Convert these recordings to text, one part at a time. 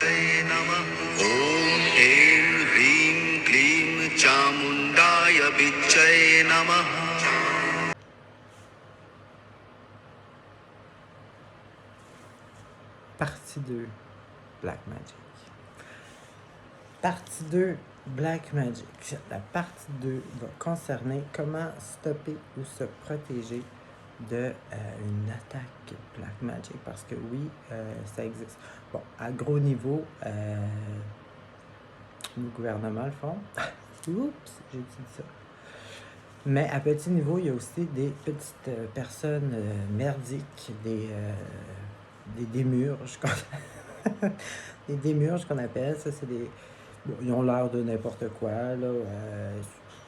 नमः ॐ ऐं ह्रीं क्लीं चामुण्डाय विच्चये नमः। Partie 2, Black Magic. Partie 2, Black Magic. La partie 2 va concerner comment stopper ou se protéger de une attaque Black Magic. Parce que oui, ça existe. Bon, à gros niveau, le gouvernement le font. Oups, j'ai dit ça. Mais à petit niveau, il y a aussi des petites personnes merdiques, des démurges, des démurges qu'on appelle. Ça, c'est des... Bon, ils ont l'air de n'importe quoi, là.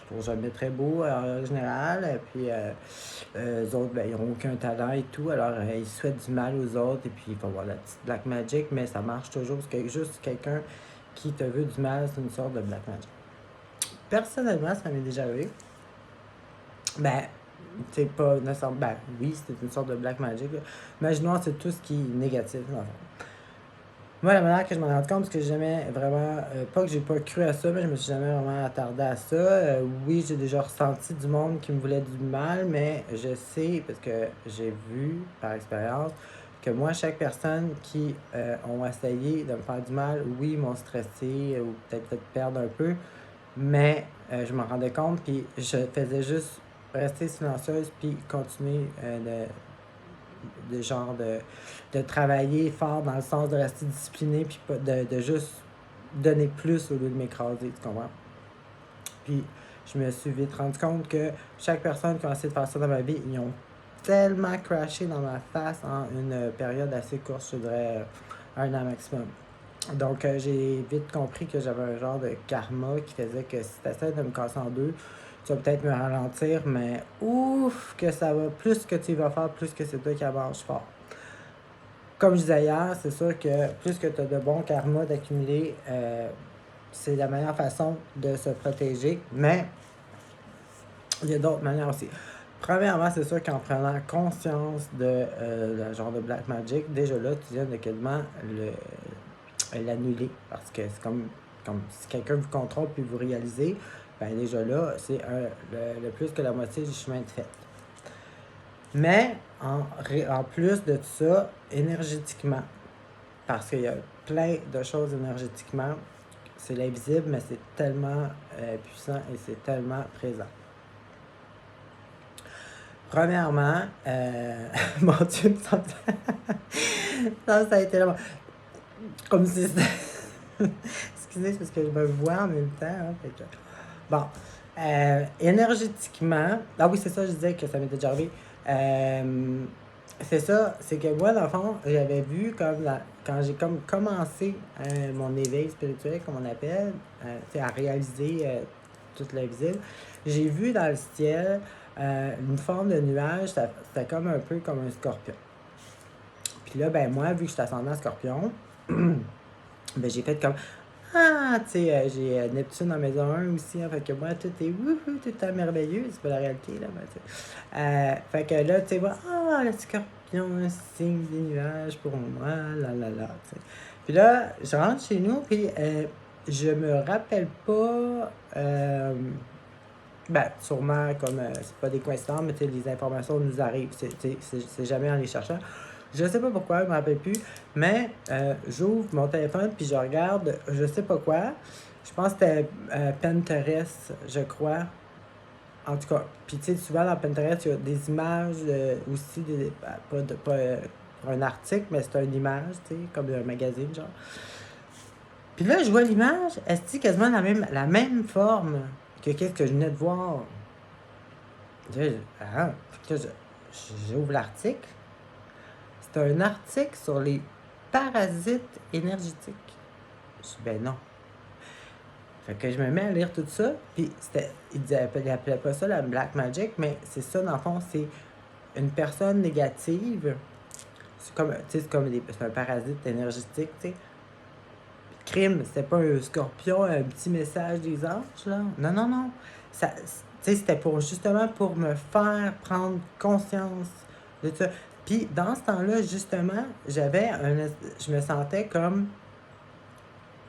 Ils sont jamais très beaux, en général. Et puis, eux autres, ben, ils n'ont aucun talent et tout. Alors, ils souhaitent du mal aux autres. Et puis, il faut avoir la petite Black Magic, mais ça marche toujours. Parce que juste quelqu'un qui te veut du mal, c'est une sorte de Black Magic. Personnellement, ça m'est déjà arrivé. Ben, c'est pas nécessairement. Ben, oui, c'est une sorte de Black Magic. Là. Imaginons, c'est tout ce qui est négatif, dans le fond. Moi, la manière que je m'en rends compte, parce que j'ai jamais vraiment. Pas que j'ai pas cru à ça, mais je me suis jamais vraiment attardé à ça. Oui, j'ai déjà ressenti du monde qui me voulait du mal, mais je sais, parce que j'ai vu par expérience, que moi, chaque personne qui ont essayé de me faire du mal, oui, m'ont stressé ou peut-être perdre un peu, mais je m'en rendais compte, puis je faisais juste rester silencieuse, puis continuer de genre de travailler fort dans le sens de rester discipliné, puis de juste donner plus au lieu de m'écraser, tu comprends? Puis je me suis vite rendu compte que chaque personne qui a essayé de faire ça dans ma vie, ils ont tellement crashé dans ma face en une période assez courte, je dirais un an maximum. Donc, j'ai vite compris que j'avais un genre de karma qui faisait que si tu essaies de me casser en deux, tu vas peut-être me ralentir, mais ouf, que ça va, plus que tu vas faire, plus que c'est toi qui avances fort. Comme je disais hier, c'est sûr que plus que tu as de bons karma d'accumuler, c'est la meilleure façon de se protéger, mais il y a d'autres manières aussi. Premièrement, c'est sûr qu'en prenant conscience de le genre de Black Magic, déjà là, tu viens de quasiment l'annuler. Parce que c'est comme si quelqu'un vous contrôle puis vous réalisez, ben déjà là, c'est le plus que la moitié du chemin de fait. Mais en plus de tout ça, énergétiquement, parce qu'il y a plein de choses énergétiquement, c'est l'invisible, mais c'est tellement puissant et c'est tellement présent. Premièrement, mon Dieu, ça a été là. Comme si c'était. Excusez, c'est parce que je me vois en même temps. Hein, fait que... Bon. Énergétiquement. Ah oui, c'est ça, je disais que ça m'était déjà arrivé. C'est ça, c'est que moi, dans le fond, j'avais vu quand j'ai comme commencé mon éveil spirituel, comme on appelle, à réaliser toute l'invisible, j'ai vu dans le ciel une forme de nuage, c'était comme un peu comme un scorpion. Puis là, ben moi, vu que je suis ascendant scorpion, ben j'ai fait comme ah, tu sais, j'ai Neptune en maison 1 aussi, hein, fait que moi, tout est wouhou, tout est merveilleux, c'est pas la réalité, là, mais tu sais. Fait que là, tu sais, ah, le scorpion, signe des nuages pour moi, là, tu sais. Puis là, je rentre chez nous, puis je me rappelle pas, ben, sûrement, comme c'est pas des coïncidences, mais tu sais, les informations nous arrivent, c'est jamais en les cherchant. Je sais pas pourquoi, je me rappelle plus, mais j'ouvre mon téléphone puis je regarde, je sais pas quoi. Je pense que c'était Pinterest, je crois. En tout cas, puis tu sais, souvent dans Pinterest, il y a des images aussi, pas un article, mais c'est une image, tu sais, comme un magazine, genre. Puis là, je vois l'image, est-ce quasiment la même forme que qu'est-ce que je venais de voir. J'ouvre l'article. C'est un article sur les parasites énergétiques. Je dis, ben non. Fait que je me mets à lire tout ça, puis il appelait pas ça la Black Magic, mais c'est ça, dans le fond, c'est une personne négative. C'est comme c'est un parasite énergétique, tu sais. Crime, c'était pas un scorpion, un petit message des anges, là. Non. Ça, c'était justement pour me faire prendre conscience de ça. Puis dans ce temps-là, justement, je me sentais comme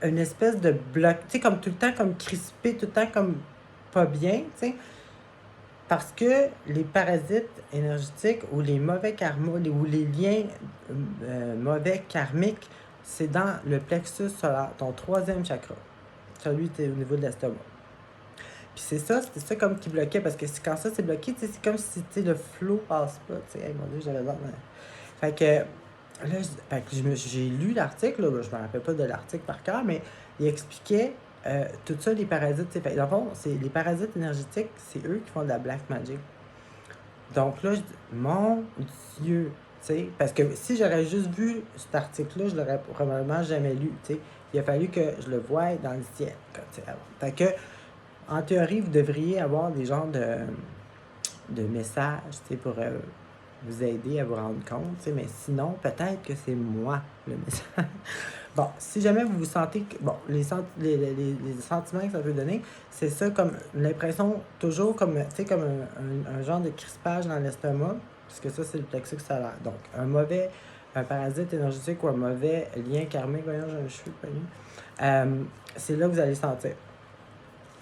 une espèce de bloc, tu sais, comme tout le temps comme crispé, tout le temps comme pas bien, tu sais. Parce que les parasites énergétiques ou les mauvais karmas ou les liens mauvais karmiques, c'est dans le plexus solaire, ton troisième chakra. Celui qui est au niveau de l'estomac. Puis c'était ça comme qui bloquait, parce que quand ça c'est bloqué, tu sais, c'est comme si le flow passe pas, tu sais. Hey, mon Dieu, j'avais l'air. Fait que là, j'ai lu l'article, là, je me rappelle pas de l'article par cœur, mais il expliquait tout ça, les parasites. Fait, dans le fond, les parasites énergétiques, c'est eux qui font de la black magic. Donc là, je dis, mon Dieu, tu sais, parce que si j'aurais juste vu cet article-là, je l'aurais probablement jamais lu, tu sais. Il a fallu que je le voie dans le ciel. Fait que, en théorie, vous devriez avoir des genres de messages, tu sais, pour vous aider à vous rendre compte, tu sais, mais sinon, peut-être que c'est moi, le message. Bon, si jamais vous vous sentez que, bon, les sentiments que ça peut donner, c'est ça, comme l'impression, toujours comme, tu sais, comme un genre de crispage dans l'estomac, puisque ça, c'est le plexus solaire. Donc, un parasite énergétique ou un mauvais lien karmique, voyons, j'ai un cheveu pogné, c'est là que vous allez sentir.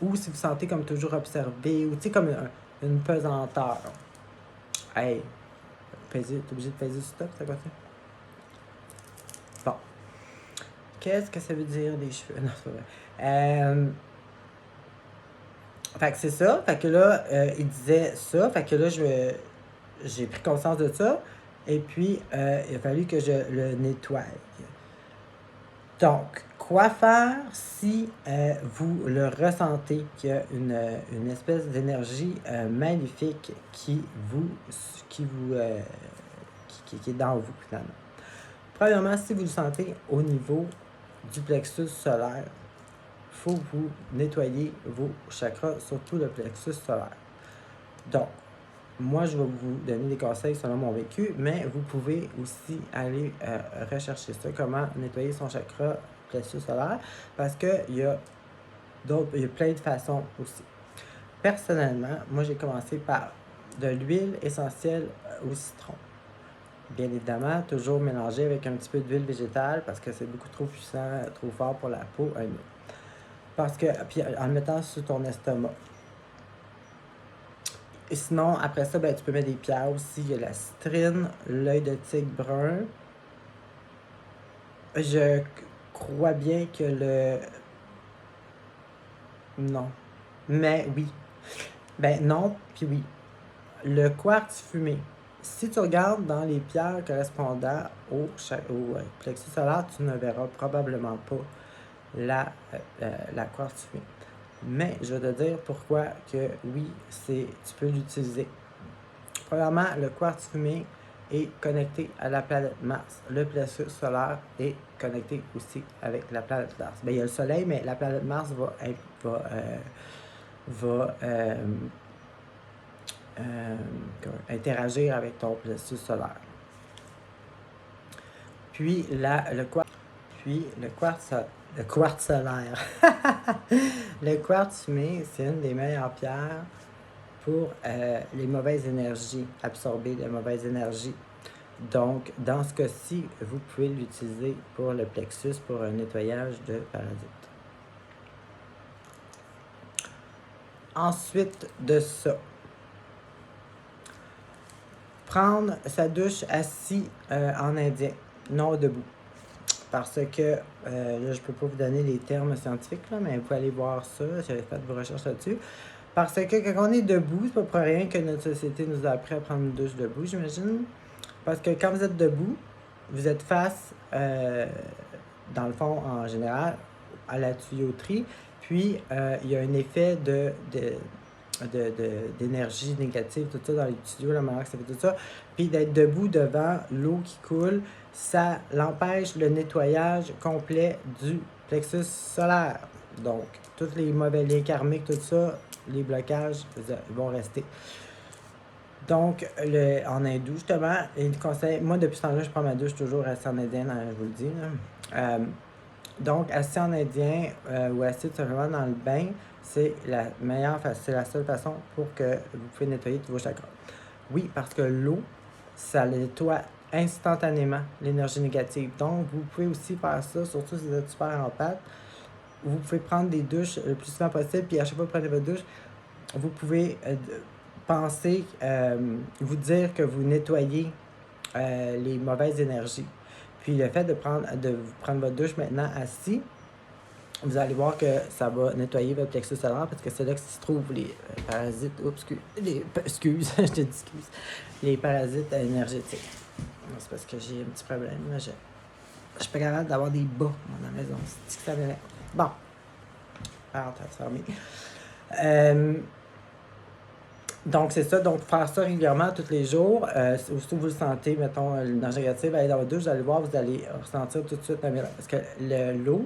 Ou si vous sentez comme toujours observé, ou tu sais, comme une pesanteur. Hey, t'es obligé de peser sur stop, c'est quoi ça? Bon. Qu'est-ce que ça veut dire, des cheveux? Non, c'est pas vrai. Fait que c'est ça. Fait que là, il disait ça. Fait que là, j'ai pris conscience de ça. Et puis, il a fallu que je le nettoie. Donc, quoi faire si vous le ressentez, qu'il y a une espèce d'énergie maléfique qui est dans vous, finalement? Premièrement, si vous le sentez au niveau du plexus solaire, il faut vous nettoyer vos chakras, surtout le plexus solaire. Donc, moi, je vais vous donner des conseils selon mon vécu, mais vous pouvez aussi aller rechercher ça, comment nettoyer son chakra plexus solaire, parce qu'il y a plein de façons aussi. Personnellement, moi, j'ai commencé par de l'huile essentielle au citron. Bien évidemment, toujours mélangé avec un petit peu d'huile végétale, parce que c'est beaucoup trop puissant, trop fort pour la peau. Parce que, puis en le mettant sur ton estomac. Et sinon, après ça, ben, tu peux mettre des pierres aussi. Il y a la citrine, l'œil de tigre brun. Je crois bien que Non. Mais oui. Ben non, puis oui. Le quartz fumé. Si tu regardes dans les pierres correspondant au plexus solaire, tu ne verras probablement pas la quartz fumée. Mais je vais te dire pourquoi que oui, tu peux l'utiliser. Premièrement, le quartz fumé est connecté à la planète Mars. Le plexus solaire est connecté aussi avec la planète Mars. Bien, il y a le Soleil, mais la planète Mars va interagir avec ton plexus solaire. Puis le quartz solaire. Le quartz fumé, c'est une des meilleures pierres pour les mauvaises énergies, absorber les mauvaises énergies. Donc, dans ce cas-ci, vous pouvez l'utiliser pour le plexus, pour un nettoyage de parasites. Ensuite de ça, prendre sa douche assis en indien, non debout. Parce que, là, je peux pas vous donner les termes scientifiques, là, mais vous pouvez aller voir ça, j'avais fait vos recherches là-dessus. Parce que quand on est debout, c'est pas pour rien que notre société nous a appris à prendre une douche debout, j'imagine. Parce que quand vous êtes debout, vous êtes face, dans le fond, en général, à la tuyauterie. Puis, il y a un effet d'énergie négative, tout ça, dans les tuyaux, la manière que ça fait tout ça. Puis, d'être debout devant l'eau qui coule, ça l'empêche le nettoyage complet du plexus solaire. Donc, tous les mauvais liens karmiques, tout ça, les blocages vont rester. Donc, en hindou, justement, il conseille, moi, depuis ce temps-là, je prends ma douche toujours assis en indien, je vous le dis. Donc, assis en indien ou assis tout simplement dans le bain, c'est la seule façon pour que vous puissiez nettoyer tous vos chakras. Oui, parce que l'eau, ça nettoie instantanément l'énergie négative. Donc, vous pouvez aussi faire ça, surtout si vous êtes super empathe. Vous pouvez prendre des douches le plus souvent possible, puis à chaque fois que vous prenez votre douche, vous pouvez penser, vous dire que vous nettoyez les mauvaises énergies. Puis le fait de prendre votre douche maintenant assis, vous allez voir que ça va nettoyer votre plexus solaire parce que c'est là que se trouvent les parasites. Oups, excuse, je te dis excuse. Les parasites énergétiques. C'est parce que j'ai un petit problème. Là, je suis pas capable d'avoir des bas dans la maison. C'est que ça m'énerve. Bon. Parenthèse fermée. Donc, c'est ça. Donc, faire ça régulièrement, tous les jours. Aussitôt que vous le sentez, mettons, l'énergie négative, allez dans votre douche, vous allez voir, vous allez ressentir tout de suite un miracle. Parce que l'eau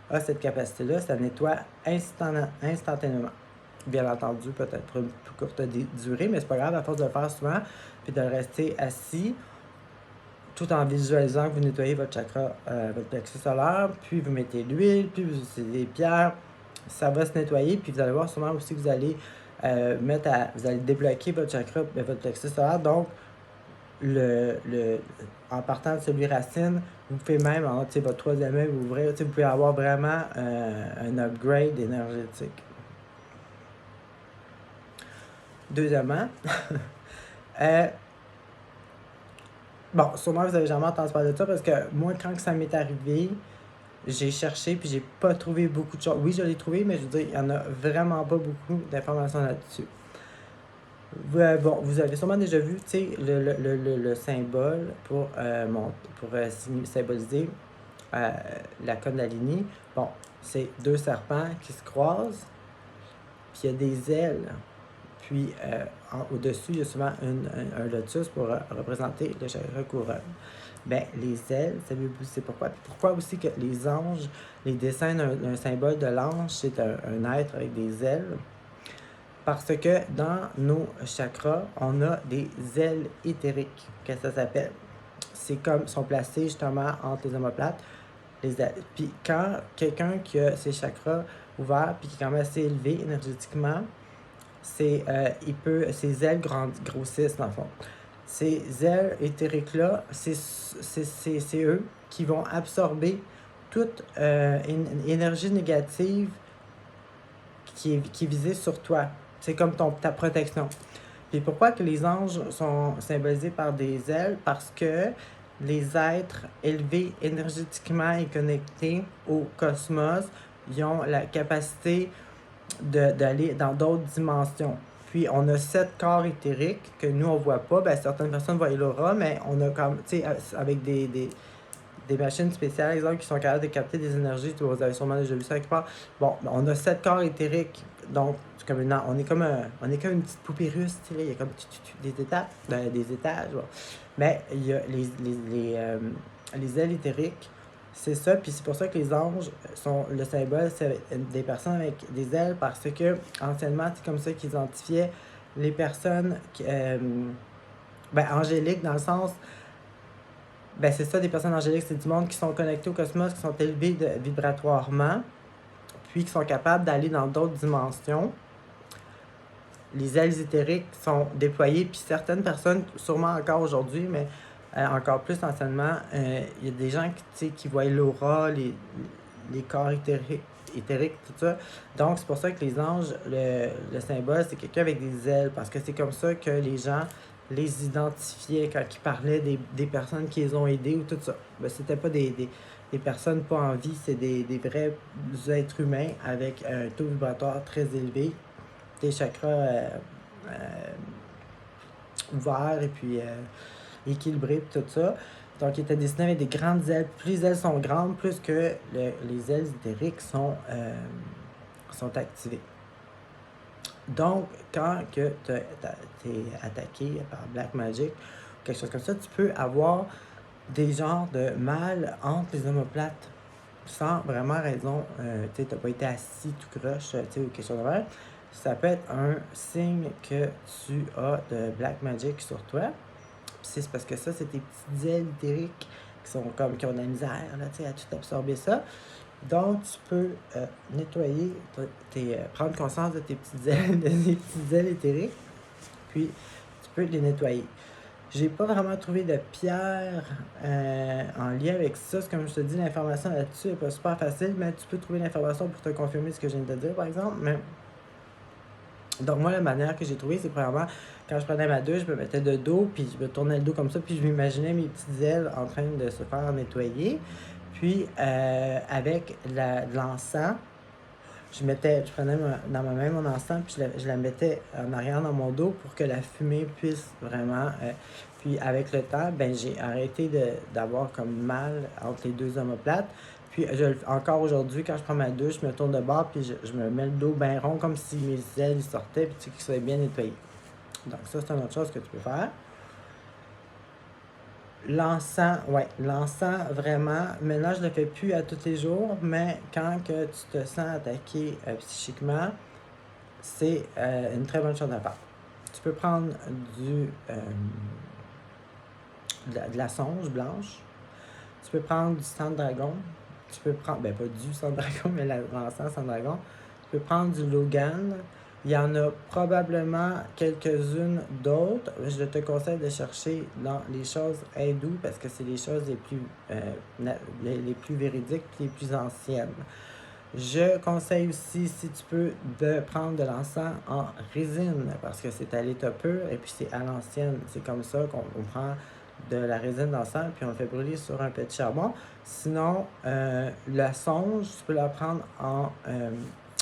a cette capacité-là, ça nettoie instantanément. Bien entendu, peut-être pour une plus courte durée, mais c'est pas grave, à force de le faire souvent, puis de rester assis, tout en visualisant que vous nettoyez votre chakra, votre plexus solaire, puis vous mettez l'huile, puis vous utilisez des pierres, ça va se nettoyer, puis vous allez voir sûrement aussi que vous allez vous allez débloquer votre chakra, votre plexus solaire. Donc, en partant de celui racine, vous pouvez même, votre troisième œil, vous ouvrez, vous pouvez avoir vraiment un upgrade énergétique. Deuxièmement, bon, sûrement vous avez jamais entendu parler de ça parce que moi, quand ça m'est arrivé, j'ai cherché puis j'ai pas trouvé beaucoup de choses. Oui, je l'ai trouvé, mais je veux dire, il y en a vraiment pas beaucoup d'informations là-dessus. Bon, vous avez sûrement déjà vu, tu sais, le symbole pour symboliser la Kundalini. Bon, c'est deux serpents qui se croisent, puis il y a des ailes. Puis au-dessus, il y a souvent un lotus pour représenter le chakra couronne. Ben, les ailes, savez-vous c'est pourquoi? Puis pourquoi aussi que les anges, les dessins d'un symbole de l'ange, c'est un être avec des ailes? Parce que dans nos chakras, on a des ailes éthériques, que ça s'appelle. C'est comme, sont placées justement entre les omoplates, les ailes. Puis quand quelqu'un qui a ses chakras ouverts, puis qui est quand même assez élevé énergétiquement, ses ailes grossissent dans le fond. Ces ailes éthériques-là, c'est eux qui vont absorber toute une énergie négative qui est visée sur toi. C'est comme ta protection. Puis pourquoi que les anges sont symbolisés par des ailes? Parce que les êtres élevés énergétiquement et connectés au cosmos, ils ont la capacité d'aller dans d'autres dimensions. Puis on a 7 corps éthériques que nous on voit pas. Ben, certaines personnes voient l'aura, mais on a comme, tu sais, avec des machines spéciales, exemple, qui sont capables de capter des énergies. Vous avez sûrement déjà vu ça quelque part. Bon, on a 7 corps éthériques. Donc, c'est comme on est comme une petite poupée russe, tu sais, il y a comme des étapes, des étages. Bon. Mais il y a les ailes éthériques, c'est ça. Puis c'est pour ça que les anges sont le symbole, c'est des personnes avec des ailes, parce que anciennement, c'est comme ça qu'ils identifiaient les personnes angéliques, dans le sens. Ben c'est ça, des personnes angéliques, c'est du monde qui sont connectés au cosmos, qui sont élevés vibratoirement, puis qui sont capables d'aller dans d'autres dimensions. Les ailes éthériques sont déployées, puis certaines personnes, sûrement encore aujourd'hui, mais encore plus anciennement, il y a des gens qui voient l'aura, les corps éthériques, tout ça. Donc, c'est pour ça que les anges, le symbole, c'est quelqu'un avec des ailes, parce que c'est comme ça que les gens les identifiaient quand ils parlaient des personnes qui les ont aidés ou tout ça. Ben, c'était pas des personnes pas en vie, c'est des vrais êtres humains avec un taux vibratoire très élevé, des chakras ouverts et puis équilibrés et tout ça. Donc, il était dessiné avec des grandes ailes. Plus les ailes sont grandes, plus que les ailes éthériques sont activées. Donc, quand tu es attaqué par Black Magic ou quelque chose comme ça, tu peux avoir des genres de mal entre les omoplates sans vraiment raison. Tu n'as pas été assis tout croche ou quelque chose de même. Ça peut être un signe que tu as de Black Magic sur toi. Puis c'est parce que ça, c'est tes petites ailes éthériques qui ont de la misère là, à tout absorber ça. Donc, tu peux nettoyer, prendre conscience de tes petites ailes, éthériques, puis tu peux les nettoyer. J'ai pas vraiment trouvé de pierre en lien avec ça. C'est comme je te dis, l'information là-dessus est pas super facile, mais tu peux trouver l'information pour te confirmer ce que je viens de te dire, par exemple. Mais donc, moi, la manière que j'ai trouvé, c'est premièrement, quand je prenais ma douche, je me mettais de dos, puis je me tournais le dos comme ça, puis je m'imaginais mes petites ailes en train de se faire nettoyer. Puis, avec de l'encens, je prenais dans ma main mon encens, puis je la mettais en arrière dans mon dos pour que la fumée puisse vraiment. Puis, avec le temps, ben, j'ai arrêté d'avoir comme mal entre les deux omoplates. Puis, encore aujourd'hui, quand je prends ma douche, je me tourne de bord, puis je me mets le dos bien rond, comme si mes ailes sortaient, puis tu sais, qu'ils soient bien nettoyés. Donc, ça, c'est une autre chose que tu peux faire. L'encens, ouais, l'encens, vraiment, maintenant, je le fais plus à tous les jours, mais quand que tu te sens attaqué psychiquement, c'est une très bonne chose à faire. Tu peux prendre de la songe blanche, tu peux prendre du sang de dragon, tu peux prendre, ben pas du sang de dragon, mais l'encens sang de dragon, tu peux prendre du Logan. Il y en a probablement quelques-unes d'autres. Je te conseille de chercher dans les choses hindoues parce que c'est les choses les plus véridiques et les plus anciennes. Je conseille aussi, si tu peux, de prendre de l'encens en résine parce que c'est à l'état pur et puis c'est à l'ancienne. C'est comme ça qu'on prend de la résine d'encens puis on le fait brûler sur un petit charbon. Sinon, la songe, tu peux la prendre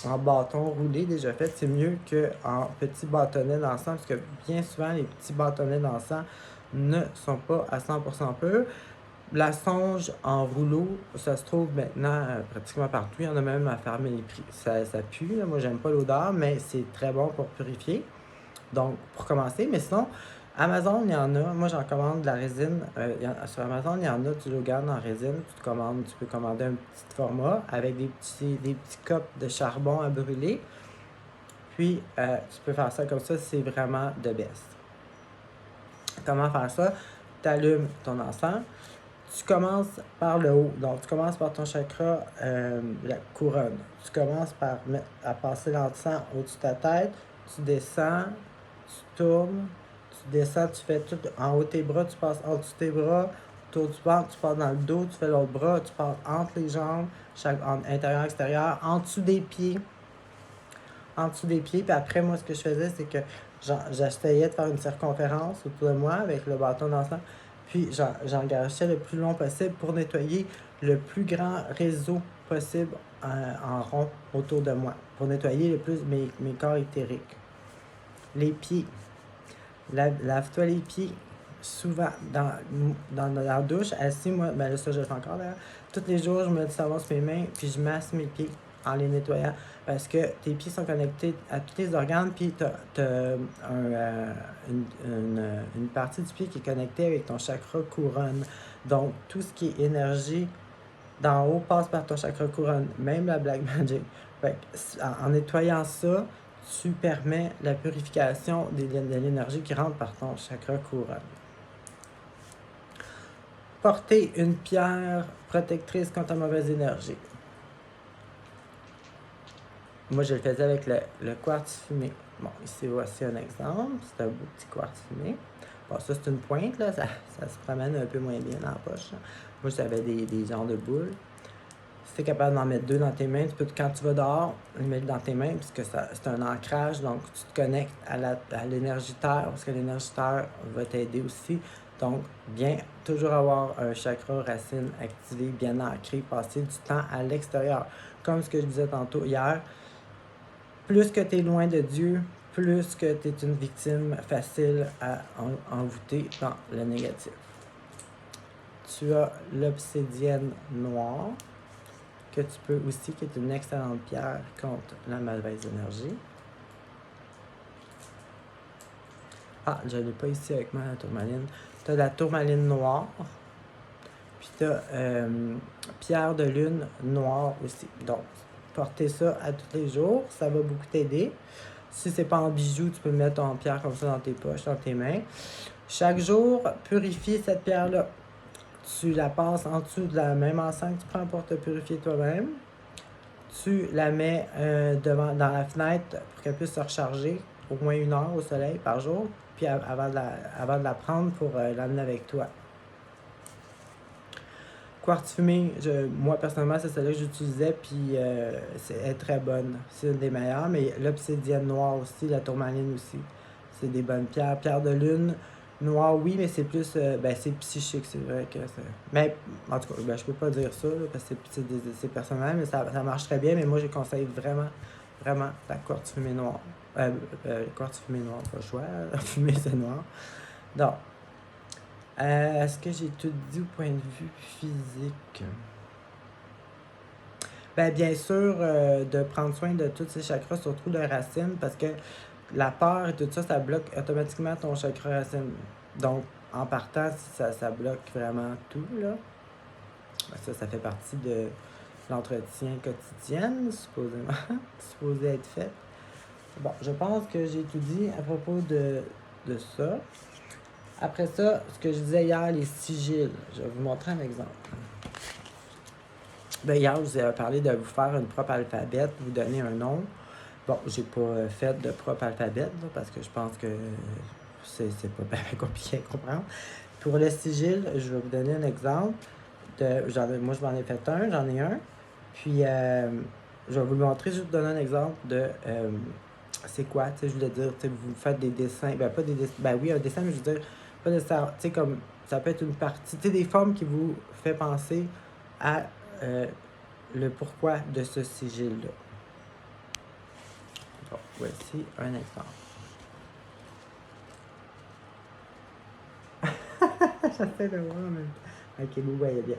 en bâton roulé déjà fait. C'est mieux qu'en petits bâtonnets d'encens parce que bien souvent, les petits bâtonnets d'encens ne sont pas à 100% purs. La songe en rouleau, ça se trouve maintenant pratiquement partout. Il y en a même à fermer les prix. Ça pue, là. Moi, j'aime pas l'odeur, mais c'est très bon pour purifier. Donc, pour commencer, mais sinon, Amazon, il y en a. Moi, j'en commande de la résine. Sur Amazon, il y en a du Logan en résine. Tu peux commander un petit format avec des petits copes de charbon à brûler. Puis, tu peux faire ça comme ça, c'est vraiment de best. Comment faire ça? Tu allumes ton encens. Tu commences par le haut. Donc, tu commences par ton chakra, la couronne. Tu commences à passer l'encens au-dessus de ta tête. Tu descends, tu tournes, tu descends, tu fais tout en haut de tes bras, tu passes en dessous de tes bras, autour du ventre, tu passes dans le dos, tu fais l'autre bras, tu passes entre les jambes, intérieur, extérieur, en dessous des pieds. En dessous des pieds. Puis après, moi, ce que je faisais, c'est que j'essayais de faire une circonférence autour de moi avec le bâton d'encens. Puis j'engagais le plus long possible pour nettoyer le plus grand réseau possible en rond autour de moi. Pour nettoyer le plus mes corps éthériques. Les pieds. Lave-toi les pieds souvent dans la douche. Assis, moi, ben là, ça, je le fais encore d'ailleurs. Tous les jours, je mets du savon sur mes mains, puis je masse mes pieds en les nettoyant. Parce que tes pieds sont connectés à tous les organes, puis tu as une partie du pied qui est connectée avec ton chakra couronne. Donc, tout ce qui est énergie d'en haut passe par ton chakra couronne, même la Black Magic. Fait que, en nettoyant ça, tu permets la purification de l'énergie qui rentre par ton chakra couronne. Porter une pierre protectrice contre la mauvaise énergie. Moi, je le faisais avec le quartz fumé. Bon, ici, voici un exemple. C'est un beau petit quartz fumé. Bon, ça, c'est une pointe, là. Ça se promène un peu moins bien dans la poche. Moi, j'avais des genres de boules. Si tu es capable d'en mettre 2 dans tes mains, tu peux, quand tu vas dehors, le mettre dans tes mains, puisque c'est un ancrage, donc tu te connectes à l'énergie terre, parce que l'énergie terre va t'aider aussi. Donc, bien, toujours avoir un chakra racine activé, bien ancré, passer du temps à l'extérieur. Comme ce que je disais tantôt hier, plus que tu es loin de Dieu, plus que tu es une victime facile à envoûter dans le négatif. Tu as l'obsidienne noire, que tu peux aussi, qui est une excellente pierre contre la mauvaise énergie. Ah, je ne l'ai pas ici avec moi, la tourmaline. Tu as la tourmaline noire, puis tu as pierre de lune noire aussi. Donc, porter ça à tous les jours, ça va beaucoup t'aider. Si c'est pas en bijoux, tu peux mettre en pierre comme ça dans tes poches, dans tes mains. Chaque jour, purifie cette pierre-là. Tu la passes en dessous de la même encens que tu prends pour te purifier toi-même. Tu la mets dans la fenêtre pour qu'elle puisse se recharger au moins 1 heure au soleil par jour. puis avant de la prendre pour l'amener avec toi. Quartz fumé, moi personnellement, c'est celle-là que j'utilisais, puis elle est très bonne. C'est une des meilleures, mais l'obsidienne noire aussi, la tourmaline aussi. C'est des bonnes pierres. Pierre de lune, noire, oui, mais c'est plus, c'est psychique, c'est vrai que c'est... Mais, en tout cas, je peux pas dire ça, là, parce que c'est personnel, mais ça marche très bien, mais moi, je conseille vraiment, vraiment la quartz fumée noire. Quartz fumée noire, pas le choix, la fumée, c'est noir. Donc, est-ce que j'ai tout dit au point de vue physique? Bien sûr, de prendre soin de tous ces chakras, surtout de racine, parce que la peur et tout ça, ça bloque automatiquement ton chakra racine. Donc, en partant, ça bloque vraiment tout, là. Ça fait partie de l'entretien quotidien, supposément, supposé être fait. Bon, je pense que j'ai tout dit à propos de ça. Après ça, ce que je disais hier, les sigils. Je vais vous montrer un exemple. Hier, je vous ai parlé de vous faire une propre alphabet, vous donner un nom. Bon, j'ai pas fait de propre alphabet, là, parce que je pense que c'est pas bien compliqué à comprendre. Pour le sigil, je vais vous donner un exemple. Moi, je m'en ai fait un, j'en ai un. Puis, je vais vous le montrer, je vais vous donner un exemple de... c'est quoi, tu sais, je voulais dire, tu sais, vous faites des dessins, pas des dessins, oui, un dessin, mais je veux dire, pas nécessairement, tu sais, comme, ça peut être une partie, tu sais, des formes qui vous fait penser à le pourquoi de ce sigil-là. Bon, voici un exemple. J'essaie de voir, mais... Ok, vous voyez bien.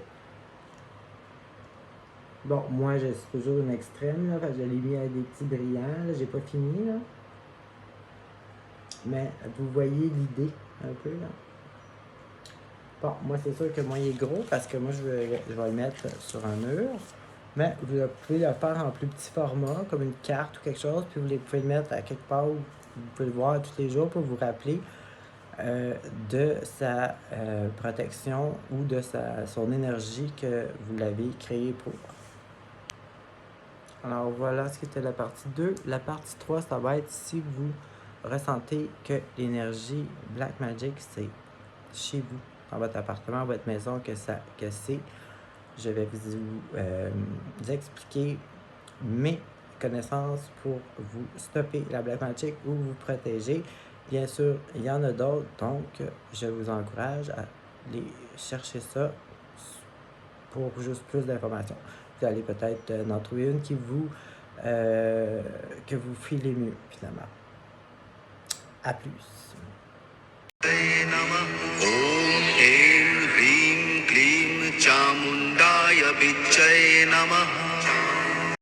Bon, moi, je suis toujours une extrême, là, parce que je l'ai mis avec des petits brillants, là, j'ai pas fini, là. Mais vous voyez l'idée, un peu, là. Bon, moi, c'est sûr que moi, il est gros, parce que moi, je vais le mettre sur un mur. Mais vous pouvez le faire en plus petit format, comme une carte ou quelque chose, puis vous pouvez le mettre à quelque part où vous pouvez le voir tous les jours pour vous rappeler de sa protection ou de son énergie que vous l'avez créée pour. Alors voilà ce qui était la partie 2. La partie 3, ça va être si vous ressentez que l'énergie Black Magic, c'est chez vous, dans votre appartement, votre maison, que c'est. Je vais vous expliquer mes connaissances pour vous stopper la Black Magic ou vous protéger. Bien sûr, il y en a d'autres, donc je vous encourage à aller chercher ça pour juste plus d'informations. Vous allez peut-être en trouver une que vous filez mieux, finalement. À plus. Om Air Hrim Klim Chamundaya Vichai Namaha.